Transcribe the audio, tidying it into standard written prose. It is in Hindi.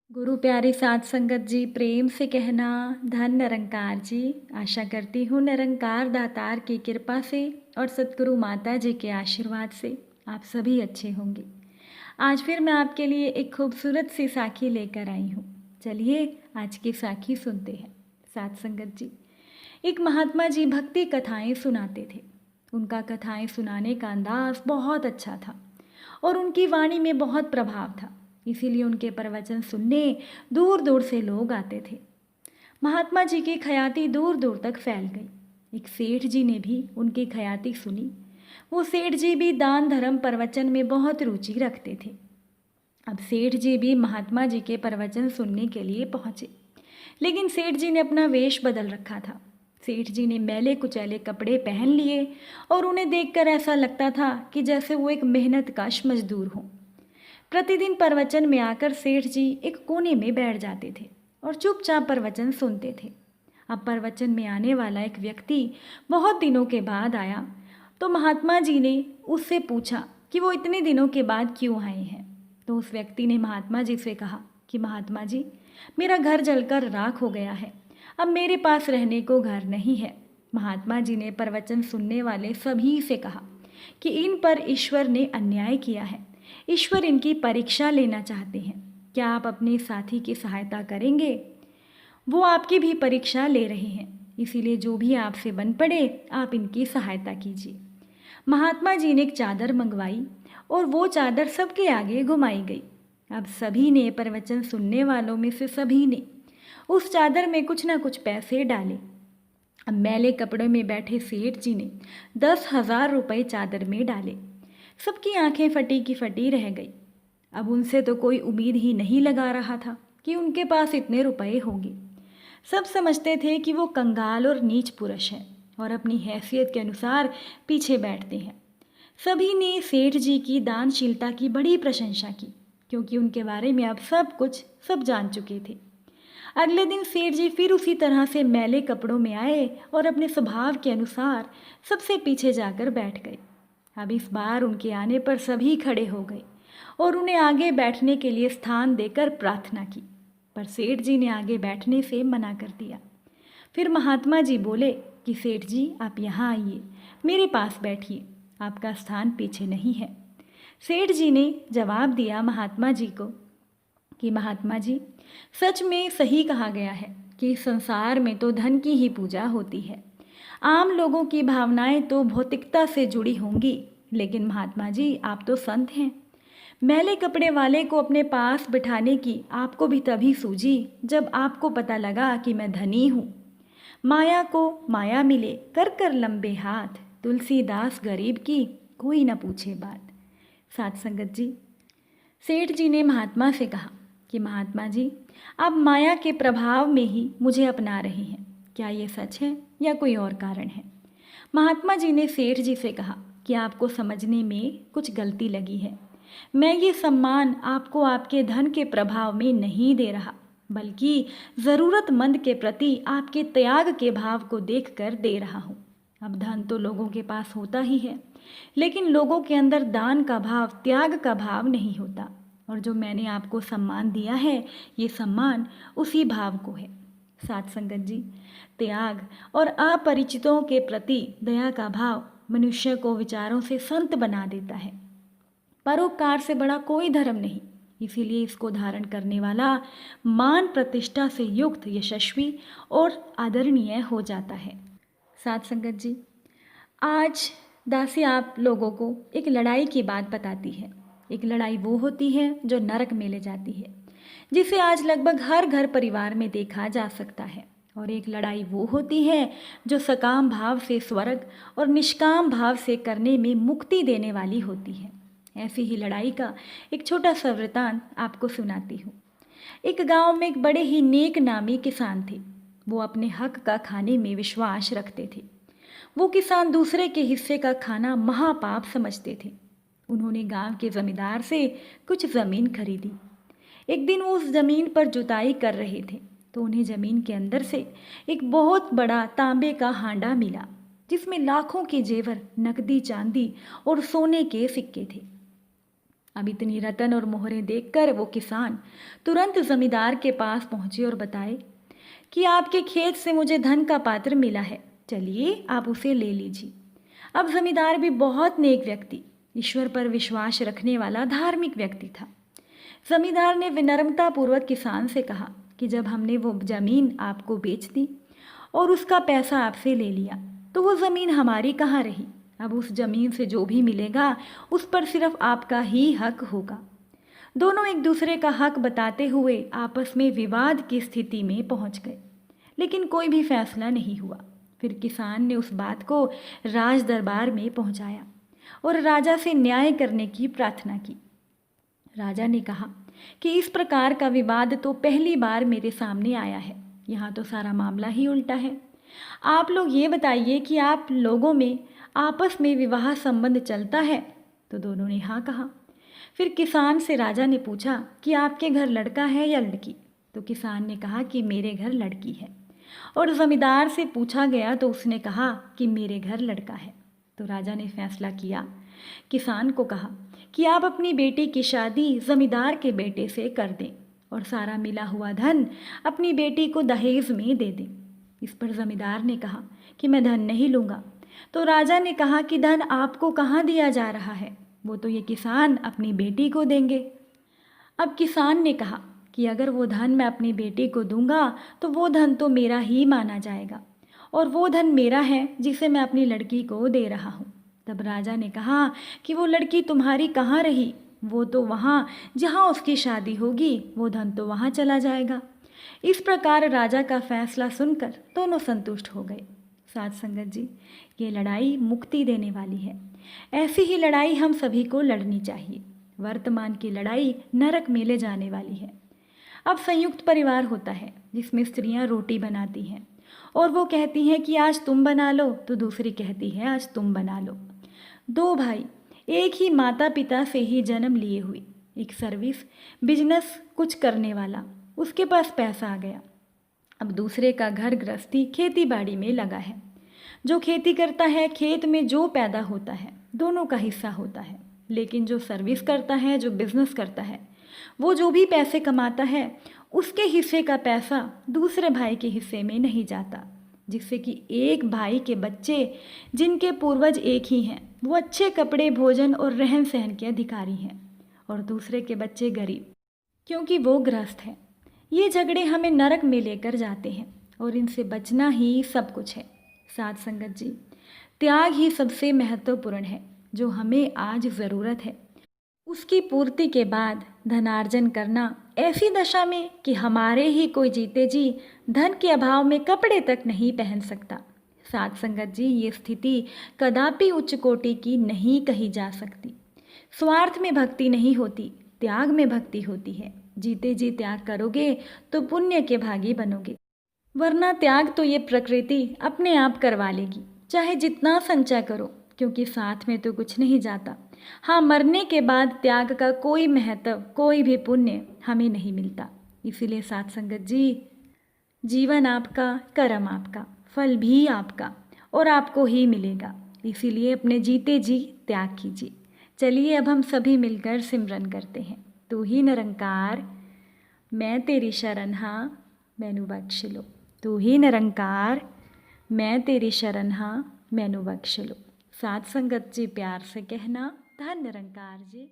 गुरु प्यारी साध संगत जी, प्रेम से कहना धन निरंकार जी। आशा करती हूँ निरंकार दातार की कृपा से और सतगुरु माता जी के आशीर्वाद से आप सभी अच्छे होंगे। आज फिर मैं आपके लिए एक खूबसूरत सी साखी लेकर आई हूँ। चलिए आज की साखी सुनते हैं। साध संगत जी, एक महात्मा जी भक्ति कथाएं सुनाते थे। उनका कथाएं सुनाने का अंदाज बहुत अच्छा था और उनकी वाणी में बहुत प्रभाव था, इसीलिए उनके प्रवचन सुनने दूर दूर से लोग आते थे। महात्मा जी की ख्याति दूर दूर तक फैल गई। एक सेठ जी ने भी उनकी ख्याति सुनी। वो सेठ जी भी दान धर्म प्रवचन में बहुत रुचि रखते थे। अब सेठ जी भी महात्मा जी के प्रवचन सुनने के लिए पहुँचे, लेकिन सेठ जी ने अपना वेश बदल रखा था। सेठ जी ने मैले कुचैले कपड़े पहन लिए और उन्हें देखकर ऐसा लगता था कि जैसे वो एक मेहनतकश मजदूर हों। प्रतिदिन प्रवचन में आकर सेठ जी एक कोने में बैठ जाते थे और चुपचाप प्रवचन सुनते थे। अब प्रवचन में आने वाला एक व्यक्ति बहुत दिनों के बाद आया, तो महात्मा जी ने उससे पूछा कि वो इतने दिनों के बाद क्यों आए हैं। तो उस व्यक्ति ने महात्मा जी से कहा कि महात्मा जी, मेरा घर जलकर राख हो गया है, अब मेरे पास रहने को घर नहीं है। महात्मा जी ने प्रवचन सुनने वाले सभी से कहा कि इन पर ईश्वर ने अन्याय किया है, ईश्वर इनकी परीक्षा लेना चाहते हैं। क्या आप अपने साथी की सहायता करेंगे? वो आपकी भी परीक्षा ले रहे हैं, इसीलिए जो भी आपसे बन पड़े आप इनकी सहायता कीजिए। महात्मा जी ने एक चादर मंगवाई और वो चादर सबके आगे घुमाई गई। अब सभी ने, प्रवचन सुनने वालों में से सभी ने, उस चादर में कुछ ना कुछ पैसे डाले। अब मैले कपड़ों में बैठे सेठ जी ने 10,000 रुपये चादर में डाले। सबकी आंखें फटी की फटी रह गई। अब उनसे तो कोई उम्मीद ही नहीं लगा रहा था कि उनके पास इतने रुपए होंगे। सब समझते थे कि वो कंगाल और नीच पुरुष हैं और अपनी हैसियत के अनुसार पीछे बैठते हैं। सभी ने सेठ जी की दानशीलता की बड़ी प्रशंसा की, क्योंकि उनके बारे में अब सब जान चुके थे। अगले दिन सेठ जी फिर उसी तरह से मैले कपड़ों में आए और अपने स्वभाव के अनुसार सबसे पीछे जाकर बैठ गए। अब इस बार उनके आने पर सभी खड़े हो गए और उन्हें आगे बैठने के लिए स्थान देकर प्रार्थना की, पर सेठ जी ने आगे बैठने से मना कर दिया। फिर महात्मा जी बोले कि सेठ जी, आप यहाँ आइए, मेरे पास बैठिए, आपका स्थान पीछे नहीं है। सेठ जी ने जवाब दिया महात्मा जी को कि महात्मा जी, सच में सही कहा गया है कि संसार में तो धन की ही पूजा होती है। आम लोगों की भावनाएं तो भौतिकता से जुड़ी होंगी, लेकिन महात्मा जी, आप तो संत हैं। मैले कपड़े वाले को अपने पास बिठाने की आपको भी तभी सूझी जब आपको पता लगा कि मैं धनी हूँ। माया को माया मिले, कर कर लंबे हाथ, तुलसीदास गरीब की कोई न पूछे बात। साध संगत जी, सेठ जी ने महात्मा से कहा कि महात्मा जी, आप माया के प्रभाव में ही मुझे अपना रहे हैं, क्या ये सच है या कोई और कारण है? महात्मा जी ने सेठ जी से कहा कि आपको समझने में कुछ गलती लगी है। मैं ये सम्मान आपको आपके धन के प्रभाव में नहीं दे रहा, बल्कि ज़रूरतमंद के प्रति आपके त्याग के भाव को देखकर दे रहा हूँ। अब धन तो लोगों के पास होता ही है, लेकिन लोगों के अंदर दान का भाव, त्याग का भाव नहीं होता। और जो मैंने आपको सम्मान दिया है, ये सम्मान उसी भाव को है। साथ संगत जी, त्याग और अपरिचितों के प्रति दया का भाव मनुष्य को विचारों से संत बना देता है। परोपकार से बड़ा कोई धर्म नहीं, इसीलिए इसको धारण करने वाला मान प्रतिष्ठा से युक्त, यशस्वी और आदरणीय हो जाता है। साथ संगत जी, आज दासी आप लोगों को एक लड़ाई की बात बताती है। एक लड़ाई वो होती है जो नरक में ले जाती है, जिसे आज लगभग हर घर परिवार में देखा जा सकता है। और एक लड़ाई वो होती है जो सकाम भाव से स्वर्ग और निष्काम भाव से करने में मुक्ति देने वाली होती है। ऐसी ही लड़ाई का एक छोटा सा वृतांत आपको सुनाती हूँ। एक गांव में एक बड़े ही नेक नामी किसान थे। वो अपने हक का खाने में विश्वास रखते थे। वो किसान दूसरे के हिस्से का खाना महापाप समझते थे। उन्होंने गांव के जमींदार से कुछ ज़मीन खरीदी। एक दिन वो उस ज़मीन पर जुताई कर रहे थे, तो उन्हें ज़मीन के अंदर से एक बहुत बड़ा तांबे का हांडा मिला, जिसमें लाखों के जेवर, नकदी, चांदी और सोने के सिक्के थे। अब इतनी रतन और मोहरें देखकर वो किसान तुरंत जमींदार के पास पहुंचे और बताए कि आपके खेत से मुझे धन का पात्र मिला है, चलिए आप उसे ले लीजिए। अब जमींदार भी बहुत नेक व्यक्ति, ईश्वर पर विश्वास रखने वाला धार्मिक व्यक्ति था। जमींदार ने विनम्रता पूर्वक किसान से कहा कि जब हमने वो ज़मीन आपको बेच दी और उसका पैसा आपसे ले लिया तो वो ज़मीन हमारी कहाँ रही। अब उस ज़मीन से जो भी मिलेगा उस पर सिर्फ आपका ही हक होगा। दोनों एक दूसरे का हक बताते हुए आपस में विवाद की स्थिति में पहुंच गए, लेकिन कोई भी फैसला नहीं हुआ। फिर किसान ने उस बात को राज दरबार में पहुंचाया और राजा से न्याय करने की प्रार्थना की। राजा ने कहा कि इस प्रकार का विवाद तो पहली बार मेरे सामने आया है, यहाँ तो सारा मामला ही उल्टा है। आप लोग ये बताइए कि आप लोगों में आपस में विवाह संबंध चलता है? तो दोनों ने हाँ कहा। फिर किसान से राजा ने पूछा कि आपके घर लड़का है या लड़की? तो किसान ने कहा कि मेरे घर लड़की है। और ज़मींदार से पूछा गया तो उसने कहा कि मेरे घर लड़का है। तो राजा ने फैसला किया, किसान को कहा कि आप अपनी बेटी की शादी ज़मींदार के बेटे से कर दें और सारा मिला हुआ धन अपनी बेटी को दहेज में दे दें। इस पर ज़मींदार ने कहा कि मैं धन नहीं लूँगा। तो राजा ने कहा कि धन आपको कहाँ दिया जा रहा है, वो तो ये किसान अपनी बेटी को देंगे। अब किसान ने कहा कि अगर वो धन मैं अपनी बेटी को दूंगा तो वो धन तो मेरा ही माना जाएगा और वो धन मेरा है जिसे मैं अपनी लड़की को दे रहा हूँ। तब राजा ने कहा कि वो लड़की तुम्हारी कहाँ रही, वो तो वहाँ जहाँ उसकी शादी होगी वो धन तो वहाँ चला जाएगा। इस प्रकार राजा का फैसला सुनकर दोनों संतुष्ट हो गए। साथ संगत जी, ये लड़ाई मुक्ति देने वाली है। ऐसी ही लड़ाई हम सभी को लड़नी चाहिए। वर्तमान की लड़ाई नरक में ले जाने वाली है। अब संयुक्त परिवार होता है जिसमें स्त्रियां रोटी बनाती हैं और वो कहती हैं कि आज तुम बना लो, तो दूसरी कहती है आज तुम बना लो। दो भाई एक ही माता पिता से ही जन्म लिए हुए, एक सर्विस बिजनेस कुछ करने वाला, उसके पास पैसा आ गया। अब दूसरे का घर गृहस्थी खेती बाड़ी में लगा है। जो खेती करता है खेत में जो पैदा होता है दोनों का हिस्सा होता है, लेकिन जो सर्विस करता है, जो बिजनेस करता है, वो जो भी पैसे कमाता है उसके हिस्से का पैसा दूसरे भाई के हिस्से में नहीं जाता, जिससे कि एक भाई के बच्चे जिनके पूर्वज एक ही हैं वो अच्छे कपड़े, भोजन और रहन सहन के अधिकारी हैं और दूसरे के बच्चे गरीब क्योंकि वो गृहस्थ है। ये झगड़े हमें नरक में लेकर जाते हैं और इनसे बचना ही सब कुछ है। साथ संगत जी, त्याग ही सबसे महत्वपूर्ण है जो हमें आज ज़रूरत है। उसकी पूर्ति के बाद धनार्जन करना ऐसी दशा में कि हमारे ही कोई जीते जी धन के अभाव में कपड़े तक नहीं पहन सकता। साथ संगत जी, ये स्थिति कदापि उच्च कोटि की नहीं कही जा सकती। स्वार्थ में भक्ति नहीं होती, त्याग में भक्ति होती है। जीते जी त्याग करोगे तो पुण्य के भागी बनोगे, वरना त्याग तो ये प्रकृति अपने आप करवा लेगी, चाहे जितना संचय करो, क्योंकि साथ में तो कुछ नहीं जाता। हाँ, मरने के बाद त्याग का कोई महत्व, कोई भी पुण्य हमें नहीं मिलता। इसीलिए साथ संगत जी, जीवन आपका, कर्म आपका, फल भी आपका और आपको ही मिलेगा। इसीलिए अपने जीते जी त्याग कीजिए। चलिए अब हम सभी मिलकर सिमरन करते हैं। तू ही निरंकार, मैं तेरी शरण हाँ, मैनू बख्श लो। तू ही निरंकार, मैं तेरी शरण हाँ, मैनू बख्श लो। साथ संगत जी प्यार से कहना, धन निरंकार जी।